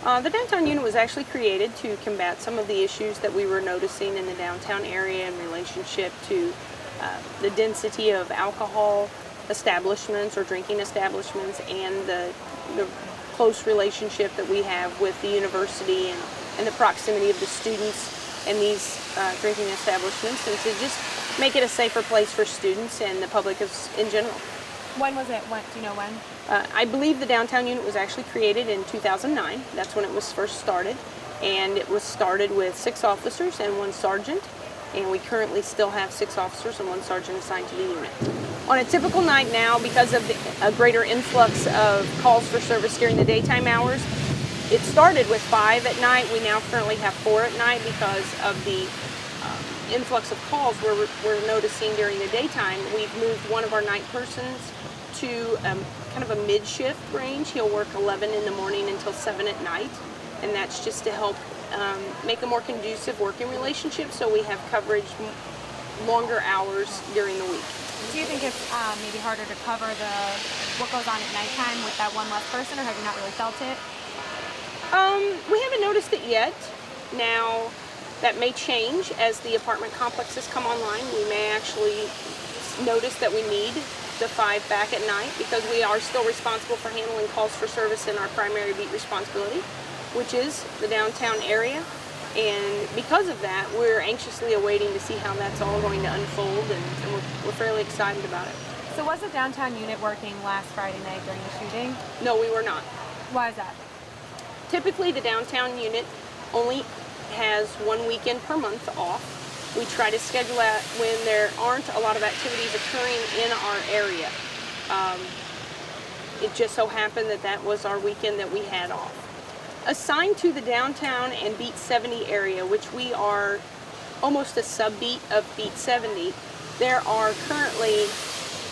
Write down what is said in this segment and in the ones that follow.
The downtown unit was actually created to combat some of the issues that we were noticing in the downtown area in relationship to the density of alcohol establishments or drinking establishments, and the close relationship that we have with the university, and the proximity of the students and these drinking establishments, and to just make it a safer place for students and the public in general. When was it? Do you know when? I believe the downtown unit was actually created in 2009. That's when it was first started, and it was started with 6 officers and 1 sergeant, and we currently still have 6 officers and 1 sergeant assigned to the unit. On a typical night now, because of a greater influx of calls for service during the daytime hours, it started with 5 at night. We now currently have 4 at night because of the influx of calls we're noticing during the daytime. We've moved one of our night persons to kind of a mid-shift range. He'll work 11 in the morning until 7 at night, and that's just to help make a more conducive working relationship, so we have coverage longer hours during the week. Do you think it's maybe harder to cover what goes on at nighttime with that one less person, or have you not really felt it? We haven't noticed it yet. Now, that may change as the apartment complexes come online. We may actually notice that we need the 5 back at night, because we are still responsible for handling calls for service in our primary beat responsibility, which is the downtown area. And because of that, we're anxiously awaiting to see how that's all going to unfold, and we're fairly excited about it. So was the downtown unit working last Friday night during the shooting? No, we were not. Why is that? Typically, the downtown unit only has 1 weekend per month off. We try to schedule that when there aren't a lot of activities occurring in our area. It just so happened that that was our weekend that we had off. Assigned to the downtown and Beat 70 area, which we are almost a sub-beat of Beat 70, there are currently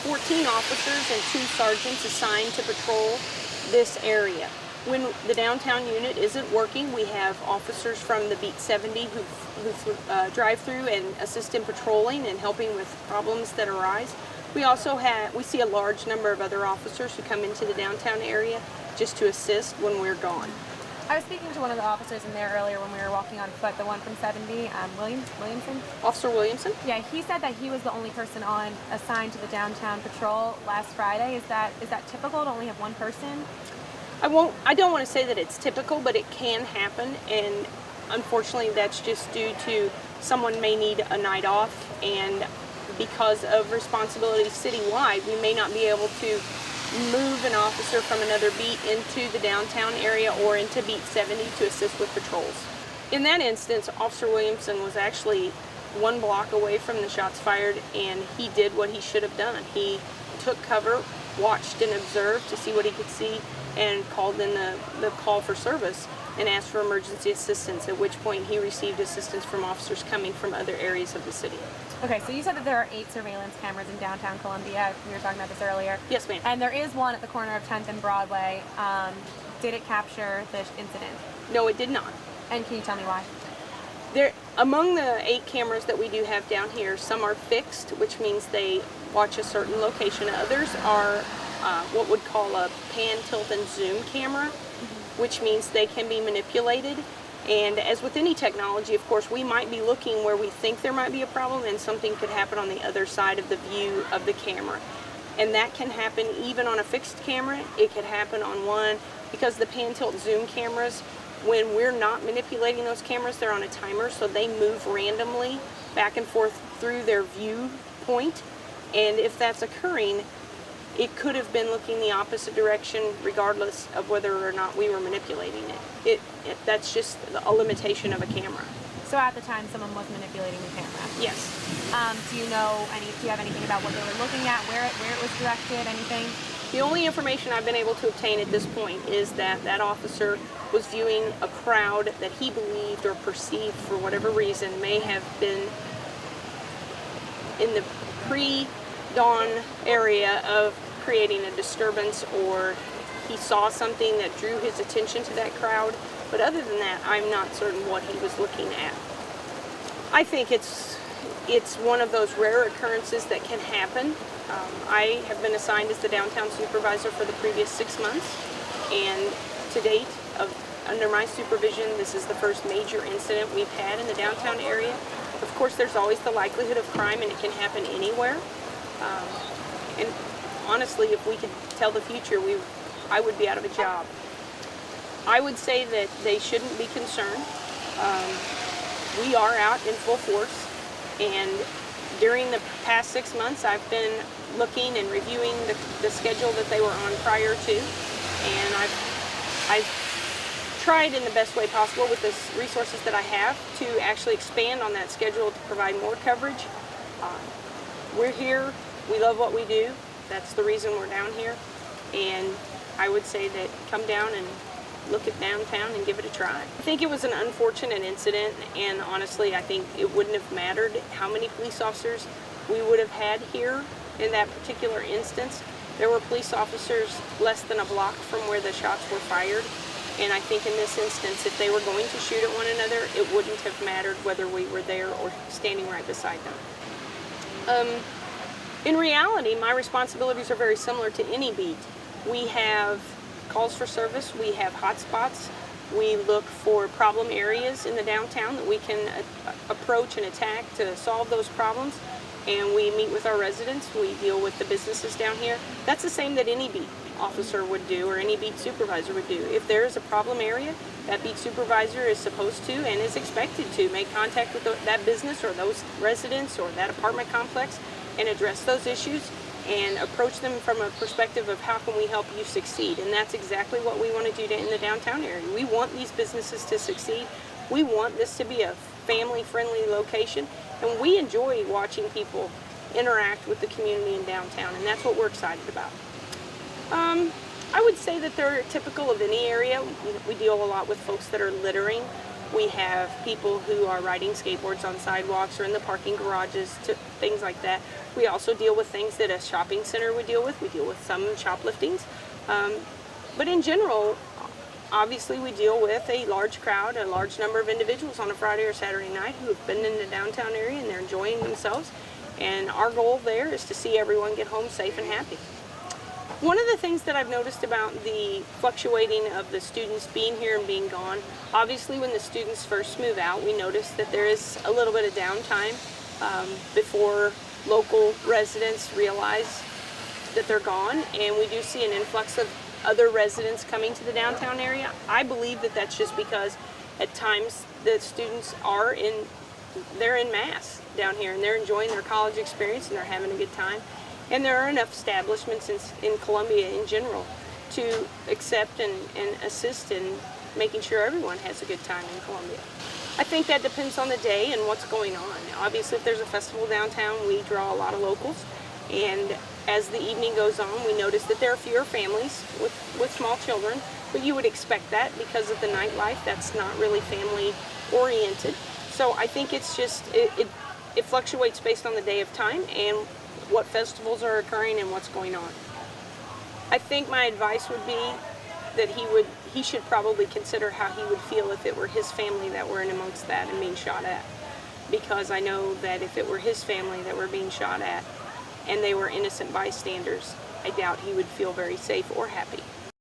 14 officers and 2 sergeants assigned to patrol this area. When the downtown unit isn't working, we have officers from the Beat 70 who drive through and assist in patrolling and helping with problems that arise. We also see a large number of other officers who come into the downtown area just to assist when we're gone. I was speaking to one of the officers in there earlier when we were walking on foot, the one from 70, Williamson? Officer Williamson? Yeah, he said that he was the only person assigned to the downtown patrol last Friday. Is that typical to only have 1 person? I don't want to say that it's typical, but it can happen, and unfortunately that's just due to someone may need a night off, and because of responsibilities citywide, we may not be able to move an officer from another beat into the downtown area or into Beat 70 to assist with patrols. In that instance, Officer Williamson was actually 1 block away from the shots fired, and he did what he should have done. He took cover, watched and observed to see what he could see, and called in the call for service and asked for emergency assistance, at which point he received assistance from officers coming from other areas of the city. Okay, so you said that there are 8 surveillance cameras in downtown Columbia. We were talking about this earlier. Yes, ma'am. And there is one at the corner of 10th and Broadway. Did it capture the incident? No, it did not. And can you tell me why? Among the 8 cameras that we do have down here, some are fixed, which means they watch a certain location. Others are what would call a pan, tilt, and zoom camera, which means they can be manipulated. And as with any technology, of course, we might be looking where we think there might be a problem, and something could happen on the other side of the view of the camera. And that can happen even on a fixed camera. It could happen on one, because the pan, tilt, zoom cameras, when we're not manipulating those cameras, they're on a timer, so they move randomly back and forth through their viewpoint. And if that's occurring, it could have been looking the opposite direction regardless of whether or not we were manipulating it. That's just a limitation of a camera. So at the time someone was manipulating the camera? Yes. Do you have anything about what they were looking at, where it was directed, anything? The only information I've been able to obtain at this point is that that officer was viewing a crowd that he believed or perceived for whatever reason may have been in the pre-dawn area of creating a disturbance, or he saw something that drew his attention to that crowd. But other than that, I'm not certain what he was looking at. I think it's one of those rare occurrences that can happen. I have been assigned as the downtown supervisor for the previous 6 months, and to date, of under my supervision, this is the first major incident we've had in the downtown area. Of course, there's always the likelihood of crime, and it can happen anywhere. And honestly, if we could tell the future, I would be out of a job. I would say that they shouldn't be concerned. We are out in full force, and during the past 6 months, I've been looking and reviewing the schedule that they were on prior to, and I've tried in the best way possible with the resources that I have to actually expand on that schedule to provide more coverage. We're here, we love what we do, that's the reason we're down here, and I would say that come down and look at downtown and give it a try. I think it was an unfortunate incident, and honestly I think it wouldn't have mattered how many police officers we would have had here in that particular instance. There were police officers less than a block from where the shots were fired, and I think in this instance, if they were going to shoot at one another, it wouldn't have mattered whether we were there or standing right beside them. In reality, my responsibilities are very similar to any beat. We have calls for service, we have hotspots, we look for problem areas in the downtown that we can approach and attack to solve those problems, and we meet with our residents, we deal with the businesses down here. That's the same that any beat officer would do or any beat supervisor would do. If there is a problem area, that beat supervisor is supposed to and is expected to make contact with that business or those residents or that apartment complex and address those issues and approach them from a perspective of how can we help you succeed. And that's exactly what we want to do in the downtown area. We want these businesses to succeed. We want this to be a family-friendly location, and we enjoy watching people interact with the community in downtown, and that's what we're excited about. I would say that they're typical of any area. We deal a lot with folks that are littering. We have people who are riding skateboards on sidewalks or in the parking garages, things like that. We also deal with things that a shopping center would deal with. We deal with some shopliftings. But in general, obviously we deal with a large crowd, a large number of individuals on a Friday or Saturday night who have been in the downtown area and they're enjoying themselves. And our goal there is to see everyone get home safe and happy. One of the things that I've noticed about the fluctuating of the students being here and being gone, obviously when the students first move out, we notice that there is a little bit of downtime before local residents realize that they're gone, and we do see an influx of other residents coming to the downtown area. I believe that that's just because at times the students they're in mass down here and they're enjoying their college experience and they're having a good time. And there are enough establishments in Columbia in general to accept and assist in making sure everyone has a good time in Columbia. I think that depends on the day and what's going on. Obviously, if there's a festival downtown, we draw a lot of locals. And as the evening goes on, we notice that there are fewer families with small children. But you would expect that because of the nightlife. That's not really family oriented. So I think it's just, it fluctuates based on the day of time and what festivals are occurring and what's going on. I think my advice would be that he should probably consider how he would feel if it were his family that were in amongst that and being shot at. Because I know that if it were his family that were being shot at and they were innocent bystanders, I doubt he would feel very safe or happy.